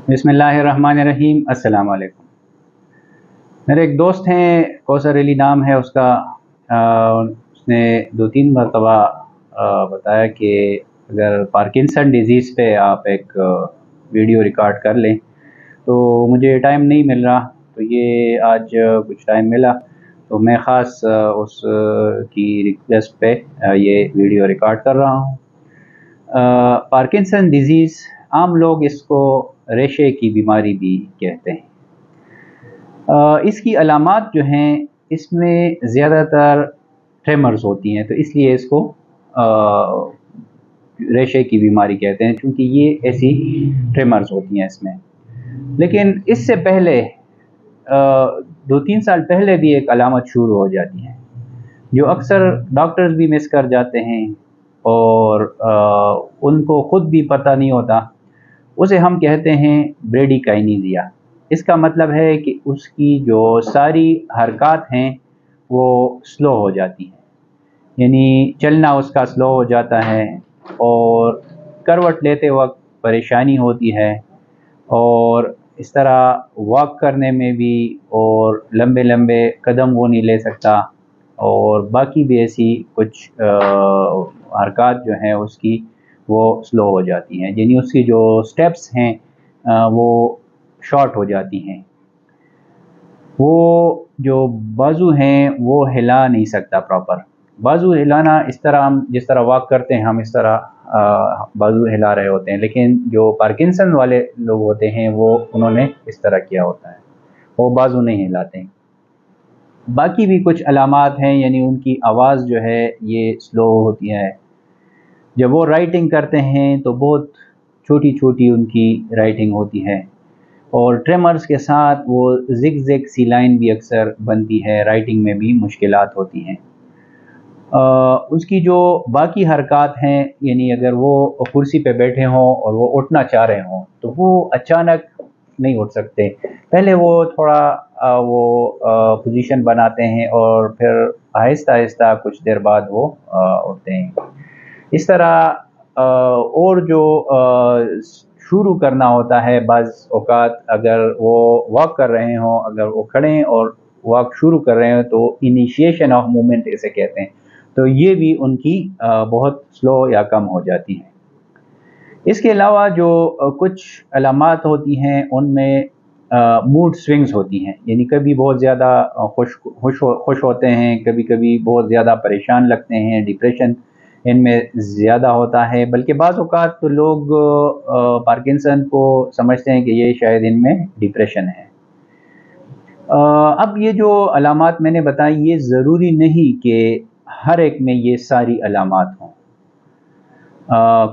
बिस्मिल्लाहिर्रहमानिर्रहीम। अस्सलाम वालेकुम। मेरे एक दोस्त हैं, कौसर अली नाम है उसका। उसने 2-3 मरतबा बताया कि अगर पार्किंसन डिज़ीज़ पे आप एक वीडियो रिकॉर्ड कर लें, तो मुझे टाइम नहीं मिल रहा, तो ये आज कुछ टाइम मिला तो मैं ख़ास उस की रिक्वेस्ट पे ये वीडियो रिकॉर्ड कर रहा हूँ। पार्किंसन डिज़ीज़, आम लोग इसको रेशे की बीमारी भी कहते हैं। इसकी अलामात जो हैं, इसमें ज़्यादातर ट्रेमर्स होती हैं, तो इसलिए इसको रेशे की बीमारी कहते हैं, क्योंकि ये ऐसी ट्रेमर्स होती हैं इसमें। लेकिन इससे पहले 2-3 साल पहले भी एक अलामत शुरू हो जाती है, जो अक्सर डॉक्टर्स भी मिस कर जाते हैं और उनको ख़ुद भी पता नहीं होता। उसे हम कहते हैं ब्रेडिकाइनीजिया। इसका मतलब है कि उसकी जो सारी हरकत हैं वो स्लो हो जाती हैं, यानी चलना उसका स्लो हो जाता है और करवट लेते वक्त परेशानी होती है, और इस तरह वॉक करने में भी, और लंबे लंबे कदम वो नहीं ले सकता, और बाकी भी ऐसी कुछ हरकत जो हैं उसकी वो स्लो हो जाती हैं, यानी उसकी जो स्टेप्स हैं वो शॉर्ट हो जाती हैं। वो जो बाजू हैं वो हिला नहीं सकता प्रॉपर। बाजू हिलाना इस तरह, हम जिस तरह वॉक करते हैं हम इस तरह बाजू हिला रहे होते हैं, लेकिन जो पार्किंसन वाले लोग होते हैं वो उन्होंने इस तरह किया होता है, वो बाजू नहीं हिलाते हैं। बाकी भी कुछ अलामात हैं, यानी उनकी आवाज़ जो है ये स्लो होती है। जब वो राइटिंग करते हैं तो बहुत छोटी छोटी उनकी राइटिंग होती है, और ट्रेमर्स के साथ वो ज़िग-ज़ैग सी लाइन भी अक्सर बनती है, राइटिंग में भी मुश्किलात होती हैं। उसकी जो बाकी हरकत हैं, यानी अगर वो कुर्सी पे बैठे हों और वो उठना चाह रहे हों तो वो अचानक नहीं उठ सकते। पहले वो थोड़ा पोजीशन बनाते हैं और फिर आहिस्ता-आहिस्ता कुछ देर बाद वो उठते हैं। इस तरह और जो शुरू करना होता है, बाज़ औक़ात अगर वो वॉक कर रहे हों, अगर वो खड़े हैं और वॉक शुरू कर रहे हैं तो इनिशिएशन ऑफ मूवमेंट इसे कहते हैं, तो ये भी उनकी बहुत स्लो या कम हो जाती है। इसके अलावा जो कुछ अलामात होती हैं उनमें मूड स्विंग्स होती हैं, यानी कभी बहुत ज़्यादा खुश होते हैं, कभी-कभी बहुत ज़्यादा परेशान लगते हैं, डिप्रेशन इनमें ज़्यादा होता है। बल्कि बाज़ औक़ात तो लोग पार्किंसन को समझते हैं कि ये शायद इनमें डिप्रेशन है। अब ये जो अलामात मैंने बताई, ये ज़रूरी नहीं कि हर एक में ये सारी अलामात हों।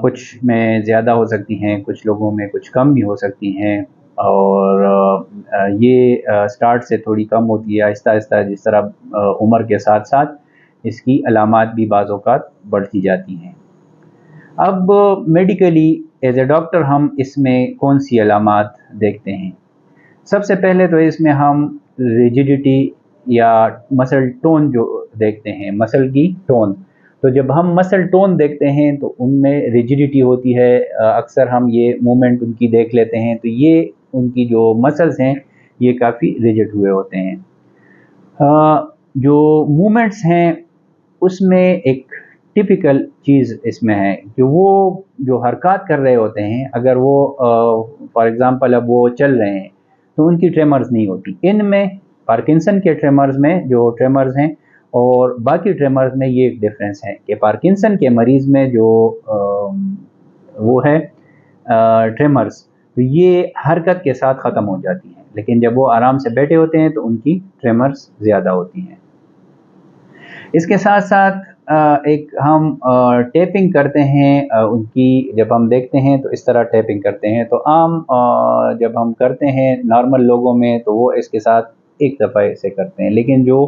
कुछ में ज़्यादा हो सकती हैं, कुछ लोगों में कुछ कम भी हो सकती हैं, और ये स्टार्ट से थोड़ी कम होती है, आहिस्ता-आहिस्ता जिस तरह उम्र के साथ-साथ इसकी अलामात भी बाज़ औक़ात बढ़ती जाती हैं। अब मेडिकली एज़ अ डॉक्टर हम इसमें कौन-सी अलामात देखते हैं? सबसे पहले तो इसमें हम रिजिडिटी या मसल टोन जो देखते हैं, मसल की टोन। तो जब हम मसल टोन देखते हैं तो उनमें रिजिडिटी होती है। अक्सर हम ये मूवमेंट उनकी देख लेते हैं, तो ये उनकी जो मसल्स हैं ये काफ़ी रिजिड हुए होते हैं। जो मूवमेंट्स हैं उसमें एक टिपिकल चीज़ इसमें है कि वो जो हरकत कर रहे होते हैं, अगर वो फॉर एग्ज़ाम्पल अब वो चल रहे हैं तो उनकी ट्रेमर्स नहीं होती। इनमें पार्किंसन के ट्रेमर्स में जो ट्रेमर्स हैं और बाकी ट्रेमर्स में ये एक डिफरेंस है कि पार्किंसन के मरीज़ में जो वो है ट्रेमर्स, तो ये हरकत के साथ ख़त्म हो जाती हैं, लेकिन जब वो आराम से बैठे होते हैं तो उनकी ट्रेमर्स ज़्यादा होती हैं। इसके साथ-साथ एक हम टैपिंग करते हैं उनकी, जब हम देखते हैं तो इस तरह टैपिंग करते हैं। तो आम जब हम करते हैं नॉर्मल लोगों में तो वो इसके साथ एक दफ़ा ऐसे करते हैं, लेकिन जो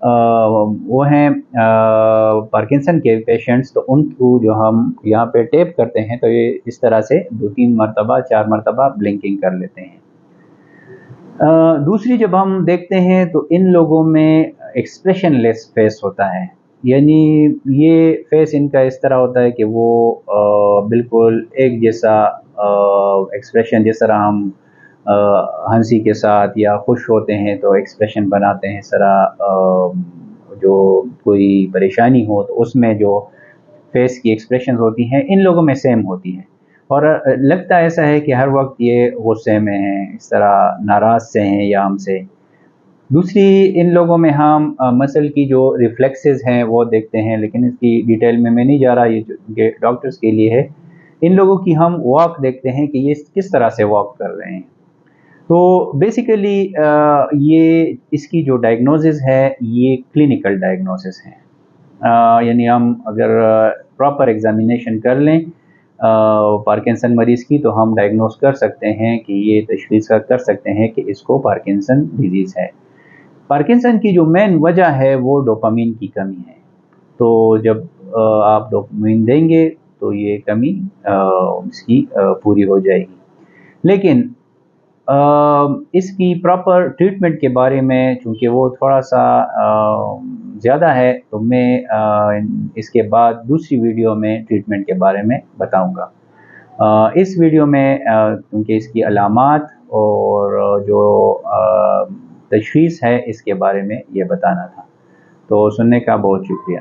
वो हैं पार्किंसन के पेशेंट्स, तो उनको जो हम यहाँ पे टैप करते हैं तो ये इस तरह से 2-3 मरतबा 4 मरतबा ब्लिंकिंग कर लेते हैं। दूसरी जब हम देखते हैं तो इन लोगों में एक्सप्रेशनलेस फेस होता है, यानी ये फेस इनका इस तरह होता है कि वो बिल्कुल एक जैसा ایکسپریشن جس طرح ہم ہنسی کے ساتھ یا خوش ہوتے ہیں تو ایکسپریشن بناتے ہیں، اس طرح جو کوئی پریشانی ہو تو اس میں جو فیس کی ایکسپریشنز ہوتی ہیں ان لوگوں میں سیم ہوتی ہیں، اور لگتا ایسا ہے کہ ہر وقت یہ غصے میں ہیں، اس طرح ناراض سے ہیں یا ہم سے۔ دوسری ان لوگوں میں ہم مسل کی جو ریفلیکسز ہیں وہ دیکھتے ہیں، لیکن اس کی ڈیٹیل میں نہیں جا رہا، یہ ڈاکٹرز کے لیے ہے۔ ان لوگوں کی ہم واک دیکھتے ہیں کہ یہ کس طرح سے واک کر رہے ہیں۔ تو بیسیکلی یہ اس کی جو ڈائگنوسس ہے یہ کلینکل ڈائگنوسس ہے، یعنی ہم اگر پراپر ایگزامینیشن کر لیں پارکنسن مریض کی تو ہم ڈائگنوز کر سکتے ہیں کہ یہ تشخیص کر سکتے ہیں کہ اس کو پارکنسن ڈیزیز ہے۔ پارکنسن کی جو مین وجہ ہے وہ ڈوپامین کی کمی ہے، تو جب آپ ڈوپامین دیں گے تو یہ کمی اس کی پوری ہو جائے گی۔ لیکن اس کی پراپر ٹریٹمنٹ کے بارے میں چونکہ وہ تھوڑا سا زیادہ ہے تو میں اس کے بعد دوسری ویڈیو میں ٹریٹمنٹ کے بارے میں بتاؤں گا۔ اس ویڈیو میں کیونکہ اس کی علامات اور جو تشخیص ہے اس کے بارے میں یہ بتانا تھا، تو سننے کا بہت شکریہ۔